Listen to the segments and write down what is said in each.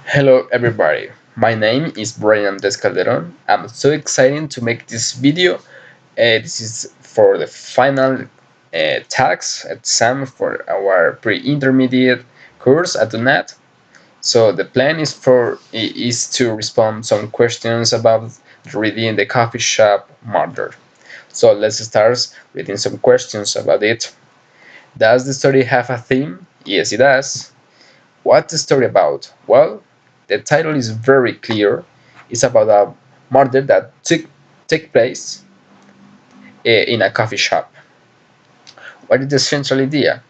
Hello everybody, my name is Brian Descalderon. I'm so excited to make this video. This is for the final tax exam for our pre-intermediate course at UNET. So the plan is to respond some questions about reading the coffee shop murder. So let's start reading some questions about it. Does the story have a theme? Yes, it does. What's the story about? Well, the title is very clear. It's about a murder that took place in a coffee shop. What is the central idea?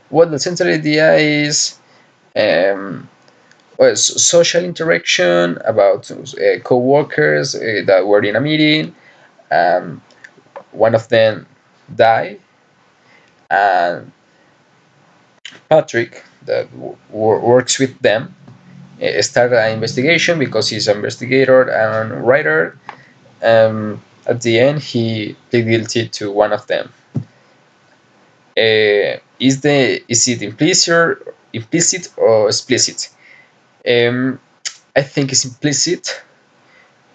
Well, the central idea is um, social interaction about co-workers that were in a meeting. Um, One of them died, and Patrick, that works with them, started an investigation because he's an investigator and writer. At the end, he pleaded guilty to one of them. Is it implicit or explicit? Um, I think it's implicit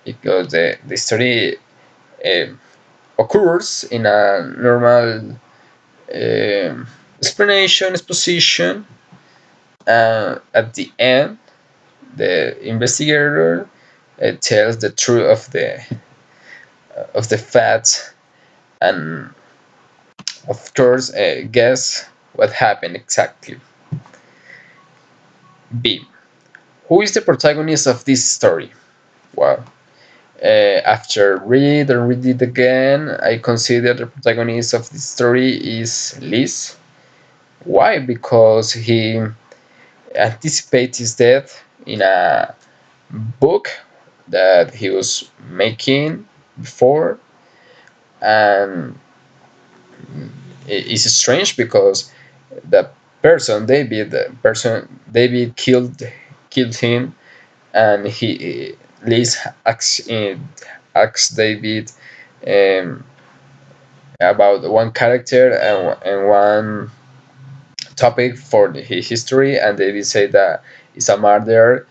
because the story um occurs in a normal explanation exposition. At the end, the investigator tells the truth of the facts, and of course, guess what happened exactly. B. Who is the protagonist of this story? Well, after read and read it again, I consider the protagonist of this story is Liz. Why? Because he anticipates his death in a book that he was making before, and it's strange because the David killed him, and he Liz asks David um, about one character and one topic for his history, and David said that it's a murder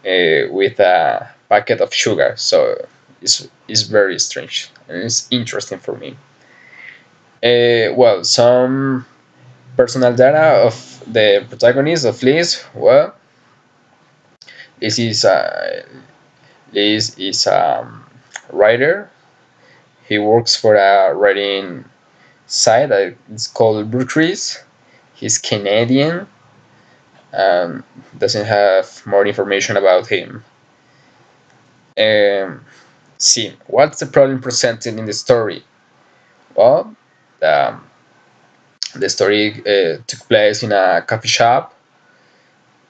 with a packet of sugar. So it's very strange and it's interesting for me. Well, some personal data of the protagonist of Liz. Well, Liz is a Liz is a writer. He works for a writing site that is called Brookries. He's Canadian. Um, doesn't have more information about him. Um, See, what's the problem presented in the story? Well, um, the story took place in a coffee shop.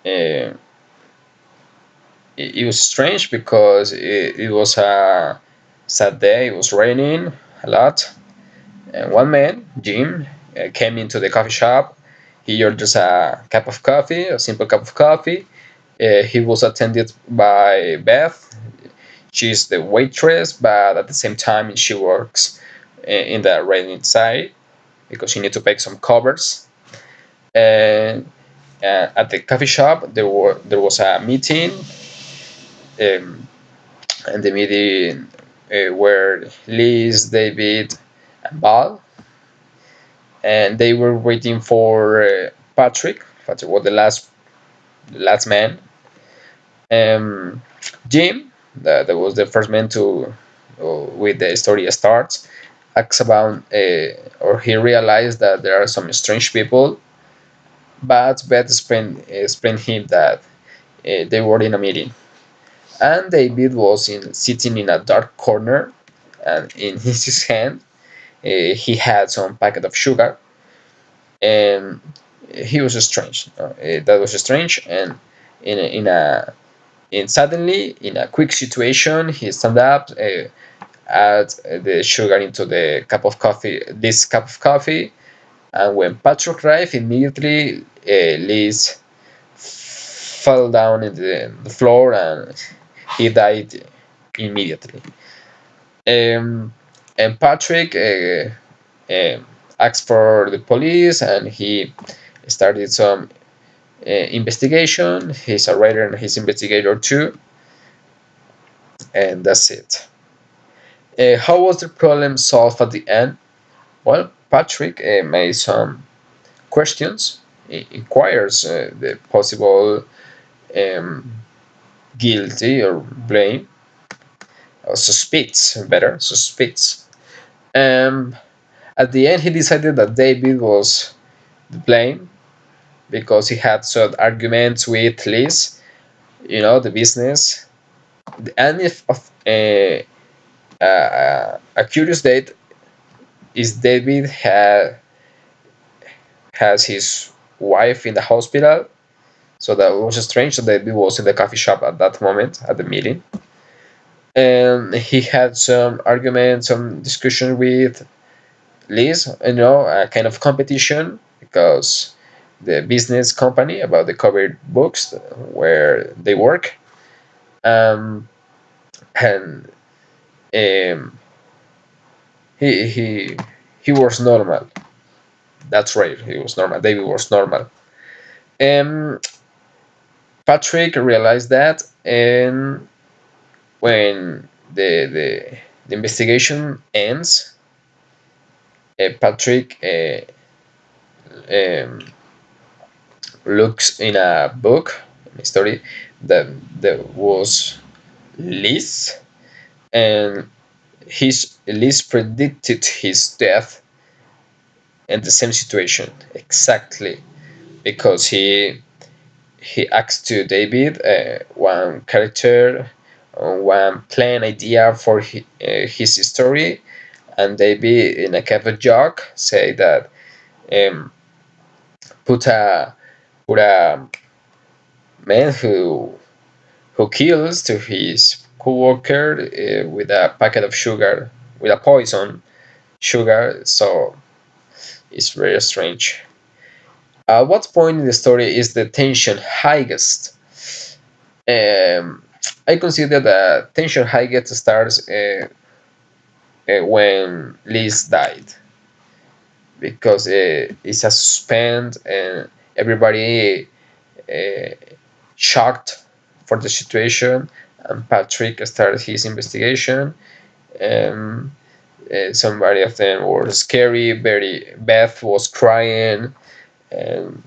Uh, it was strange because it was a sad day. It was raining a lot, and one man, Jim, came into the coffee shop. He ordered a cup of coffee, a simple cup of coffee. He was attended by Beth. She's the waitress, but at the same time she works in the railing side because she needs to pick some covers. And at the coffee shop, there was a meeting, um, and the meeting were Liz, David, and Val, and they were waiting for Patrick. Patrick was the last man. Um, Jim, that was the first man to with the story starts, asks about or he realized that there are some strange people, but Beth explained him that they were in a meeting, and David was sitting in a dark corner, and in his hand he had some packet of sugar, and he was strange. That was strange, and in a in suddenly in a quick situation he stand up, add the sugar into the cup of coffee, this cup of coffee, and when Patrick arrived, immediately Liz fell down in the floor and he died immediately. Um, and Patrick asked for the police, and he started some investigation. He's a writer and he's investigator too, and that's it. How was the problem solved at the end? Well, Patrick made some questions, inquires the possible um, guilty or blame, or suspects, better, suspects. Um, at the end, he decided that David was the blame because he had some arguments with Liz, the business. And if a curious date is David has his wife in the hospital, so that was strange that David was in the coffee shop at that moment at the meeting. And he had some arguments, some discussion with Liz, a kind of competition because the business company about the covered books where they work. Um, and um, he he he was normal. That's right. He was normal. David was normal. Um, Patrick realized that, and when the investigation ends, Patrick um, looks in a book, a story that was Liz, and his Liz predicted his death in the same situation exactly because he asked to David one character, one plan idea for his story, and David, in a kind of joke, say that um, put a put a man who kills to his co-worker with a packet of sugar, with a poison sugar. So it's very strange. At what point in the story is the tension highest? Um, I consider that tension highest starts when Liz died because it's a suspense and everybody uh, shocked for the situation. And Patrick started his investigation. Um, Somebody of them were scary. Very Beth was crying, and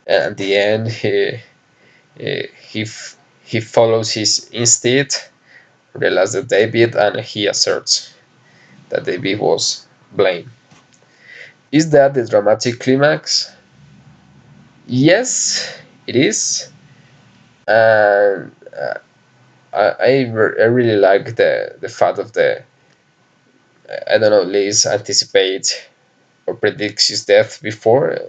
at the end he he follows his instinct, realizes that David, and he asserts that David was blamed. Is that the dramatic climax? Yes, it is. And I really like the fact of I don't know, Liz anticipates or predicts his death before,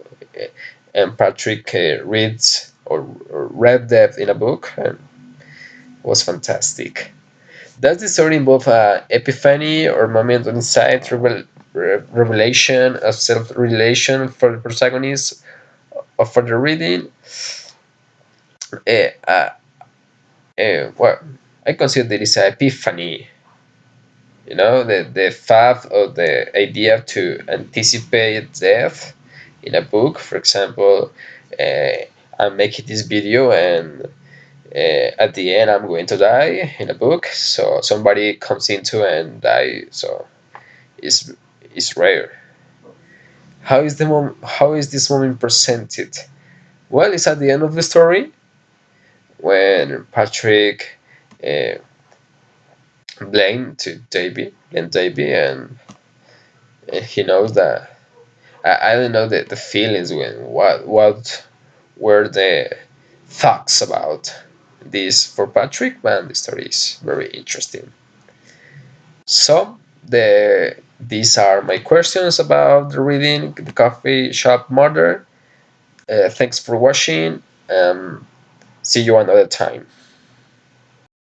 and Patrick reads or read that in a book, and was fantastic. Does the story involve a epiphany or moment of insight, revelation of self-revelation for the protagonist or for the reading? Uh, uh, well, I consider it is an epiphany. The fact of the idea to anticipate death in a book, for example, uh, I'm making this video and at the end I'm going to die in a book, so somebody comes into and die, so it's, it's rare. How is this moment presented? Well, it's at the end of the story when Patrick uh, blamed Davy, and he knows that I don't know the feelings when what were the thoughts about this for Patrick, but the story is very interesting. So these are my questions about the reading the coffee shop murder. Thanks for watching. See you another time.